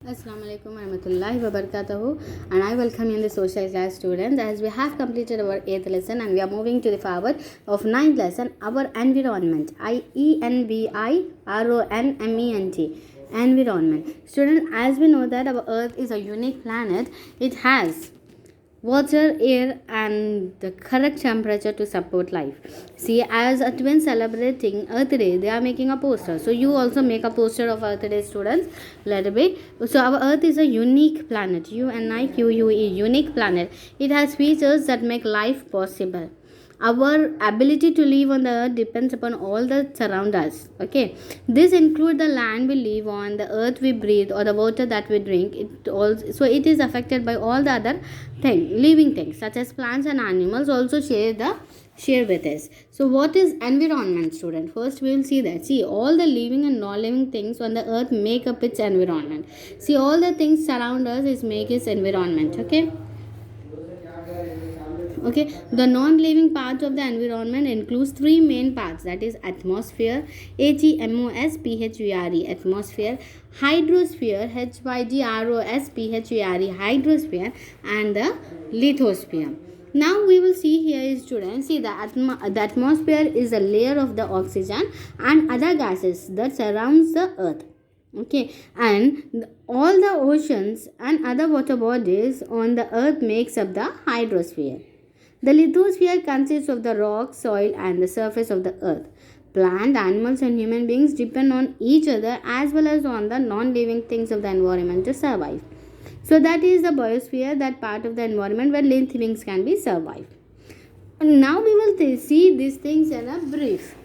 Assalamu alaikum warahmatullahi wabarakatuh, and I welcome you in the social class students as we have completed our 8th lesson and we are moving to the forward of 9th lesson, our environment. Environment. Environment. Student, as we know that our earth is a unique planet, it has water, air, and the correct temperature to support life. See, as a twin celebrating Earth Day, they are making a poster. So you also make a poster of Earth Day, students. Let it be. So our Earth is a unique planet. UNIQUE, unique planet. It has features that make life possible. Our ability to live on the earth depends upon all that surround us. Okay, this include the land we live on, the earth we breathe, or the water that we drink. It is affected by all the other living things such as plants and animals also share with us. So what is environment, student? First we will see that. See, all the living and non-living things on the earth make up its environment. See, all the things surround us is make its environment. Okay, the non-living parts of the environment includes three main parts, that is atmosphere, atmosphere, atmosphere, hydrosphere, hydrosphere, and the lithosphere. Now we will see here, students. See, the atmosphere is a layer of the oxygen and other gases that surrounds the earth. Okay, and all the oceans and other water bodies on the earth makes up the hydrosphere. The lithosphere consists of the rock, soil, and the surface of the earth. Plant, animals, and human beings depend on each other as well as on the non-living things of the environment to survive. So that is the biosphere, that part of the environment where living things can be survived. Now we will see these things in a brief.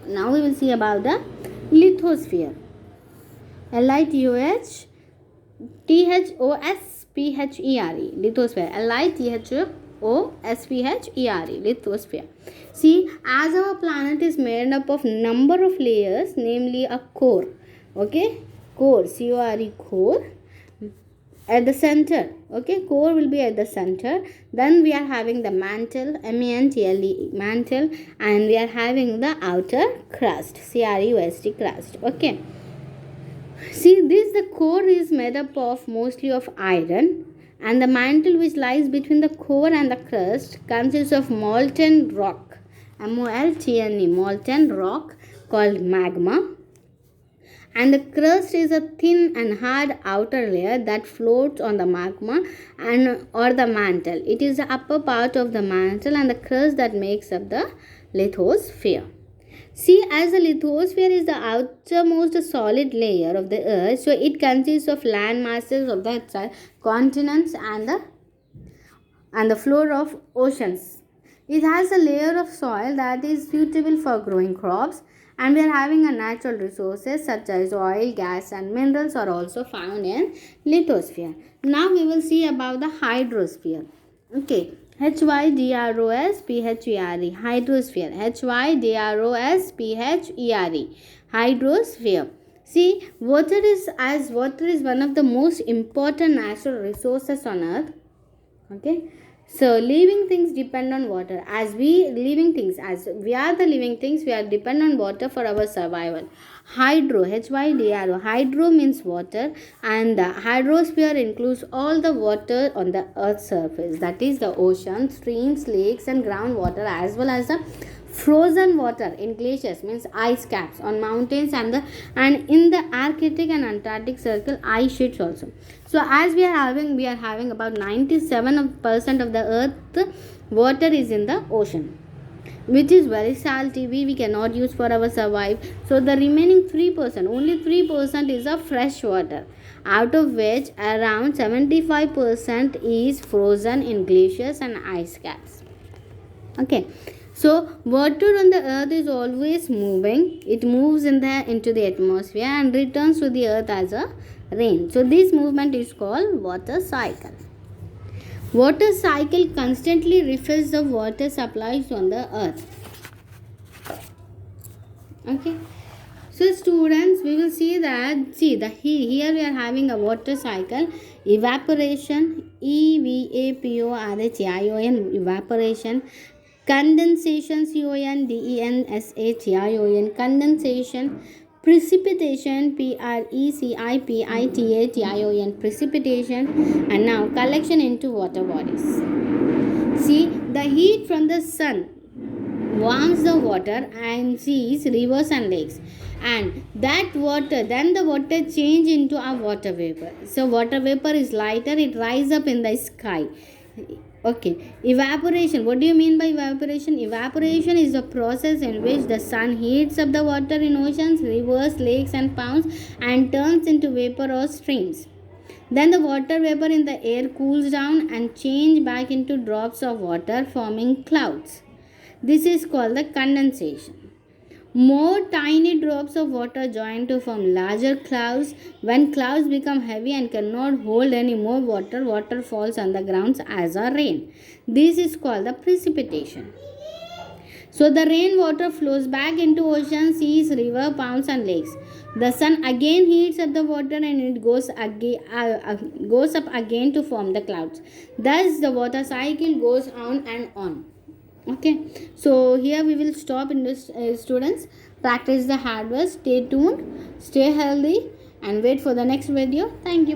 Now we will see about the lithosphere. LITHOSPHERE. Lithosphere. Lithosphere. See, as our planet is made up of number of layers, namely a core. Okay, core, CORE, core. At the center, okay, core will be at the center. Then we are having the mantle, MANTLE, mantle, and we are having the outer crust, CRUST, crust. Okay. See, the core is made up of mostly of iron, and the mantle which lies between the core and the crust consists of molten rock, MOLTNE, molten rock called magma, and the crust is a thin and hard outer layer that floats on the magma or the mantle. It is the upper part of the mantle and the crust that makes up the lithosphere. See, as the lithosphere is the outermost solid layer of the earth, so it consists of land masses of the continents and the floor of oceans. It has a layer of soil that is suitable for growing crops, and we are having a natural resources such as oil, gas, and minerals are also found in lithosphere. Now we will see about the hydrosphere. Okay. HYDROSPHERE, hydrosphere. HYDROSPHERE, hydrosphere. See, water is one of the most important natural resources on earth. Okay, so living things depend on water. As we are the living things, we are dependent on water for our survival. Hydro, HYDRO, hydro means water, and the hydrosphere includes all the water on the earth's surface, that is the ocean, streams, lakes, and groundwater, as well as the frozen water in glaciers, means ice caps on mountains, and in the Arctic and Antarctic circle, ice sheets also. So as we are having about 97% of the earth water is in the ocean, which is very salty. We cannot use for our survive. So the remaining 3%, only 3% is of fresh water, out of which around 75% is frozen in glaciers and ice caps. Okay, so water on the earth is always moving. It moves into the atmosphere and returns to the earth as a rain. So this movement is called water cycle. Water cycle constantly refills the water supplies on the earth. Okay, so students, we will see that. Here we are having a water cycle. Evaporation, EVAPORATION, evaporation. Condensation, CONDENSATION, condensation. Precipitation, precipitation, precipitation. And now collection into water bodies. See, the heat from the sun warms the water and seas, rivers and lakes, and that water, then the water change into a water vapor. So water vapor is lighter, it rises up in the sky. Okay, evaporation. What do you mean by evaporation? Evaporation is the process in which the sun heats up the water in oceans, rivers, lakes and ponds and turns into vapor or streams. Then the water vapor in the air cools down and change back into drops of water, forming clouds. This is called the condensation. More tiny drops of water join to form larger clouds. When clouds become heavy and cannot hold any more water, water falls on the ground as a rain. This is called the precipitation. So the rainwater flows back into oceans, seas, rivers, ponds and lakes. The sun again heats up the water and it goes up again to form the clouds. Thus the water cycle goes on and on. Okay, so here we will stop in this, students. Practice the hard work. Stay tuned, stay healthy and wait for the next video. Thank you.